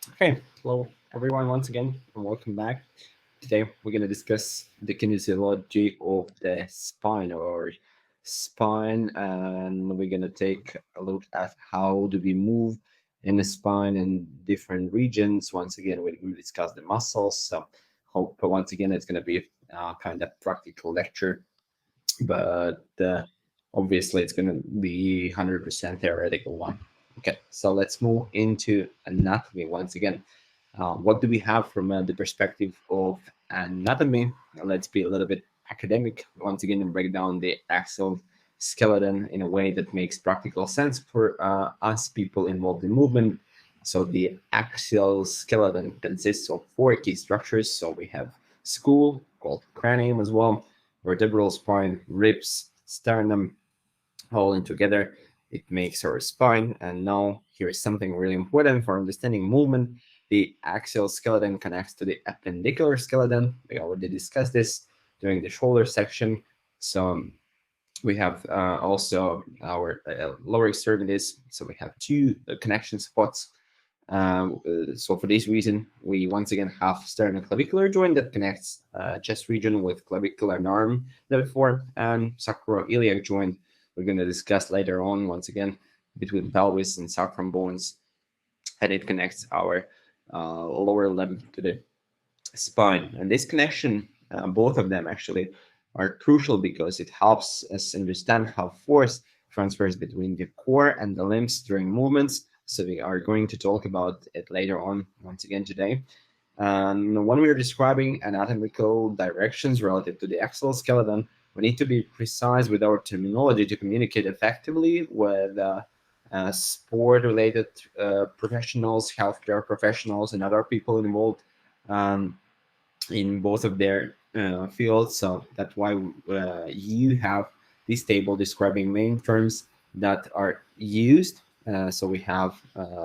Okay, hello everyone once again, and welcome back. Today we're going to discuss the kinesiology of the spine, and we're going to take a look at how do we move in the spine in different regions. Once again, we discuss the muscles. So, hope once again it's going to be a kind of practical lecture, but obviously it's going to be 100% theoretical one. Okay, so let's move into anatomy once again. What do we have from the perspective of anatomy? Let's be a little bit academic once again and break down the axial skeleton in a way that makes practical sense for us people involved in movement. So the axial skeleton consists of four key structures. So we have skull, called cranium as well, vertebral spine, ribs, sternum, all in together. It makes our spine. And now here's something really important for understanding movement. The axial skeleton connects to the appendicular skeleton. We already discussed this during the shoulder section. So we have also our lower extremities. So we have two connection spots. So for this reason, we once again have sternoclavicular joint that connects chest region with clavicular and arm that we form, and sacroiliac joint we're going to discuss later on once again between pelvis and sacrum bones, and it connects our lower limb to the spine. And this connection, both of them actually, are crucial because it helps us understand how force transfers between the core and the limbs during movements. So we are going to talk about it later on once again today. And when we're describing anatomical directions relative to the axial skeleton, we need to be precise with our terminology to communicate effectively with sport-related professionals, healthcare professionals, and other people involved. Um, in both of their fields. So that's why you have this table describing main terms that are used. So we have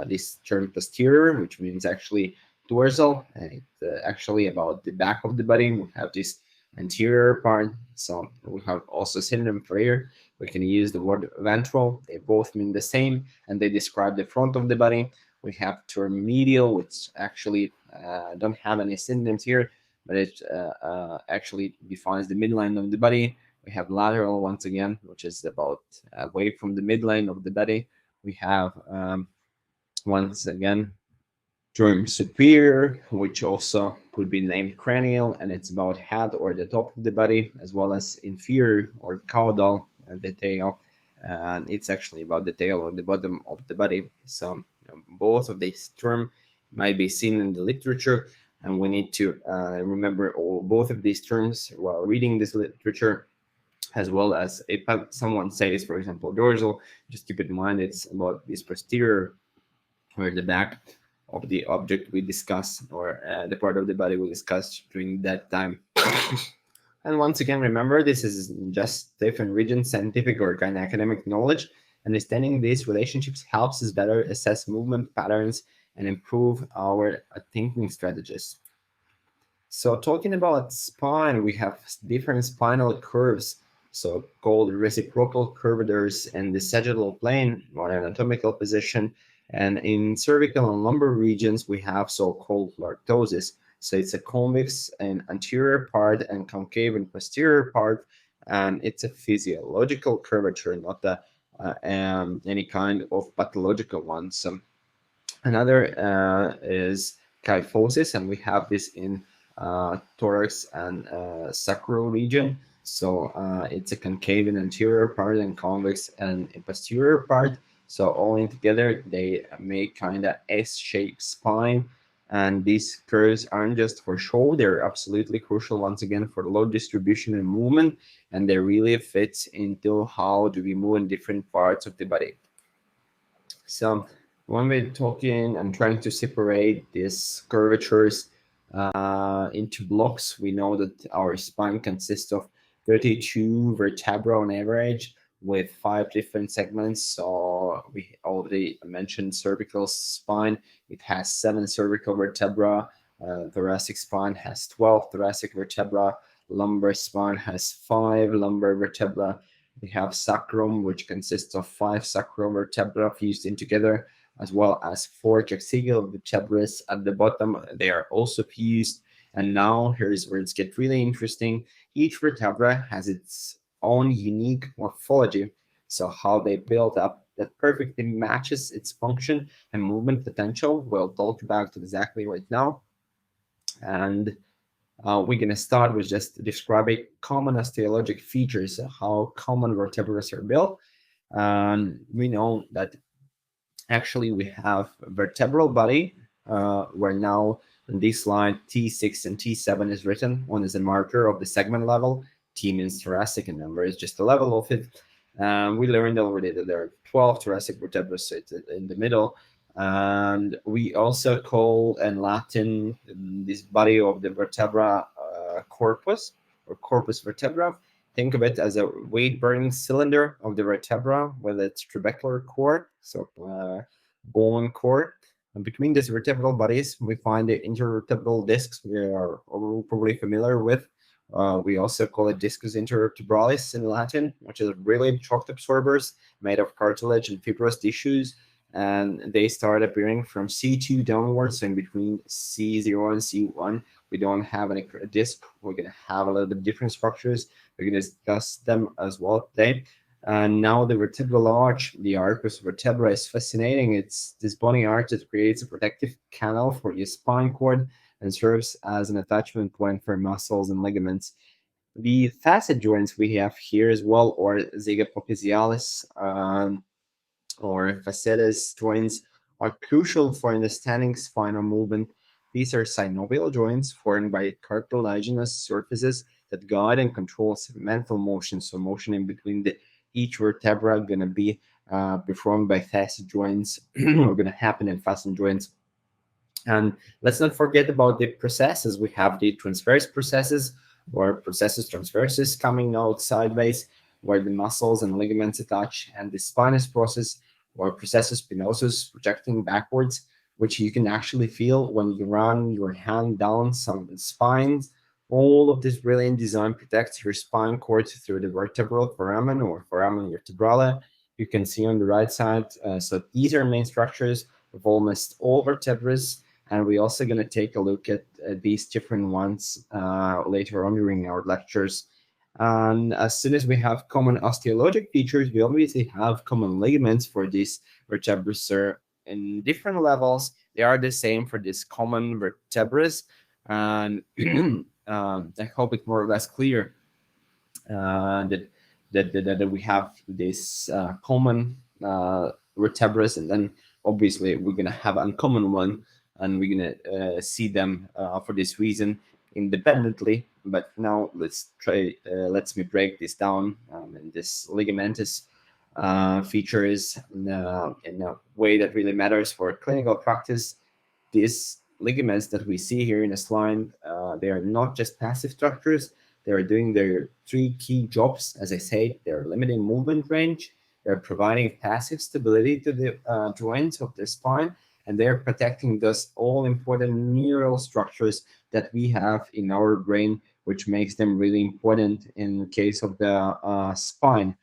this term posterior, which means actually dorsal, and it's actually about the back of the body. We have this anterior part. So we have also synonym for here. We can use the word ventral. They both mean the same, and they describe the front of the body. We have term medial, which actually don't have any synonyms here, but it actually defines the midline of the body. We have lateral once again, which is about away from the midline of the body. We have once again term superior, which also could be named cranial, and it's about head or the top of the body, as well as inferior or caudal, the tail, and it's actually about the tail or the bottom of the body. So both of these terms might be seen in the literature, and we need to remember all both of these terms while reading this literature, as well as if someone says, for example, dorsal, just keep in mind it's about this posterior or the back of the object we discuss, or the part of the body we discussed during that time. And once again, remember, this is just different regions, scientific or kind of academic knowledge. Understanding these relationships helps us better assess movement patterns and improve our thinking strategies. So, talking about spine, we have different spinal curves, so called reciprocal curvatures in the sagittal plane or anatomical position. And in cervical and lumbar regions, we have so called lordosis. So, it's a convex and anterior part and concave and posterior part. And it's a physiological curvature, not any kind of pathological one. So, another is kyphosis, and we have this in thorax and sacral region. So it's a concave and anterior part and convex and a posterior part. So all in together, they make kind of S-shaped spine. And these curves aren't just for show; they're absolutely crucial once again for load distribution and movement, and they really fit into how do we move in different parts of the body. So when we're talking and trying to separate these curvatures into blocks, we know that our spine consists of 32 vertebrae on average with five different segments. So we already mentioned cervical spine. It has seven cervical vertebrae. Thoracic spine has 12 thoracic vertebrae. Lumbar spine has five lumbar vertebrae. We have sacrum, which consists of five sacral vertebrae fused in together. as well as four axial vertebrae at the bottom. They are also fused. And now here's where it's get really interesting. Each vertebra has its own unique morphology. So how they build up that perfectly matches its function and movement potential. We'll talk about exactly right now. And we're going to start with just describing common osteologic features, how common vertebrae are built. And we know that actually we have vertebral body, where now in this line T6 and T7 is written. One is a marker of the segment level. T means thoracic, and number is just the level of it. We learned already that there are 12 thoracic vertebrae, so it's in the middle. And we also call in Latin this body of the vertebra corpus, or corpus vertebra. Think of it as a weight-bearing cylinder of the vertebra with its trabecular core, so bone core. And between these vertebral bodies, we find the intervertebral discs we are all probably familiar with. We also call it discus intervertebralis in Latin, which is really shock absorbers made of cartilage and fibrous tissues. And they start appearing from C2 downwards. So in between C0 and C1, we don't have any disc. We're going to have a little bit different structures. We're going to discuss them as well today. And now the vertebral arch, the arcus vertebra, is fascinating. It's this bony arch that creates a protective canal for your spine cord and serves as an attachment point for muscles and ligaments. The facet joints we have here as well, or zygapophysialis, or facetus joints, are crucial for understanding spinal movement. These are synovial joints formed by cartilaginous surfaces that guide and control segmental motion. So motion in between the each vertebra going to be performed by facet joints, or going to happen in facet joints. And let's not forget about the processes. We have the transverse processes, or processus transversus, coming out sideways, where the muscles and ligaments attach, and the spinous process, or processus spinosus, projecting backwards, which you can actually feel when you run your hand down some spines. All of this brilliant design protects your spine cord through the vertebral foramen, or foramen vertebrale. You can see on the right side. So these are main structures of almost all vertebrae, and we're also going to take a look at these different ones later on during our lectures. And as soon as we have common osteologic features, we obviously have common ligaments for these vertebrae. So in different levels, they are the same for these common vertebrae. And I hope it's more or less clear that we have this common vertebrae, and then obviously we're gonna have uncommon one, and we're gonna see them for this reason independently. But now let's try. Let's me break this down. And this ligamentous features in a way that really matters for clinical practice. These ligaments that we see here in the slide, they are not just passive structures. They are doing their three key jobs. As I said, they're limiting movement range, they're providing passive stability to the joints of the spine, and they're protecting those all important neural structures that we have in our brain, which makes them really important in case of the spine.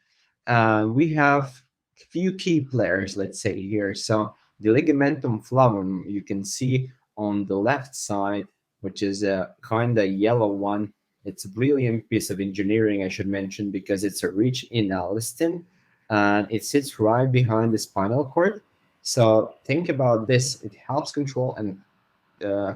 We have a few key players, let's say here. So the ligamentum flavum, you can see on the left side, which is a kind of yellow one. It's a brilliant piece of engineering, I should mention, because it's a rich in elastin, and it sits right behind the spinal cord. So think about this. It helps control and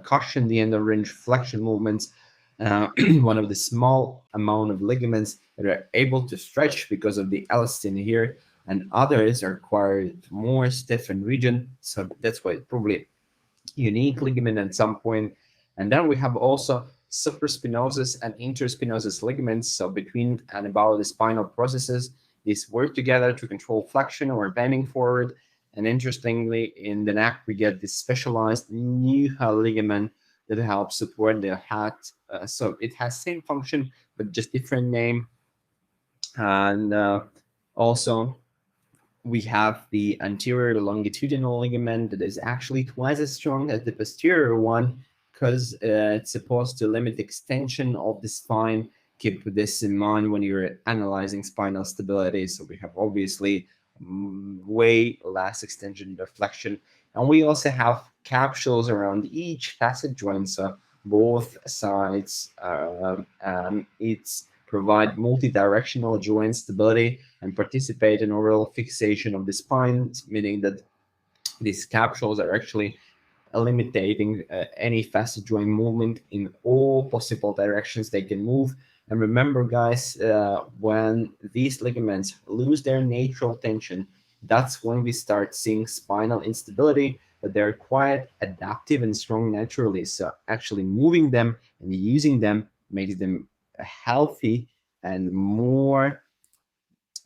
caution the end of range flexion movements. One of the small amount of ligaments that are able to stretch because of the elastin here, and others are required more stiff and rigid. So that's why it's probably unique ligament at some point. And then we have also supraspinosus and interspinosus ligaments. So between and about the spinal processes, these work together to control flexion or bending forward. And interestingly, in the neck, we get this specialized Nuha ligament that helps support the head. So it has same function, but just different name. And also, we have the anterior longitudinal ligament that is actually twice as strong as the posterior one, because it's supposed to limit extension of the spine. Keep this in mind when you're analyzing spinal stability. So we have obviously way less extension and deflection. And we also have capsules around each facet joint. So both sides and it's provide multi-directional joint stability and participate in overall fixation of the spine, meaning that these capsules are actually eliminating any facet joint movement in all possible directions they can move. And remember, guys, when these ligaments lose their natural tension, that's when we start seeing spinal instability. But they're quite adaptive and strong naturally. So actually moving them and using them makes them healthy and more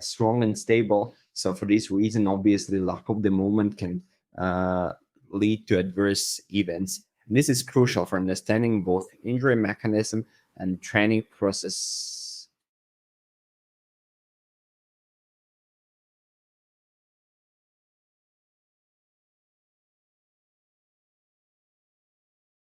strong and stable. So for this reason, obviously, lack of the movement can uh, lead to adverse events. And this is crucial for understanding both injury mechanism and training process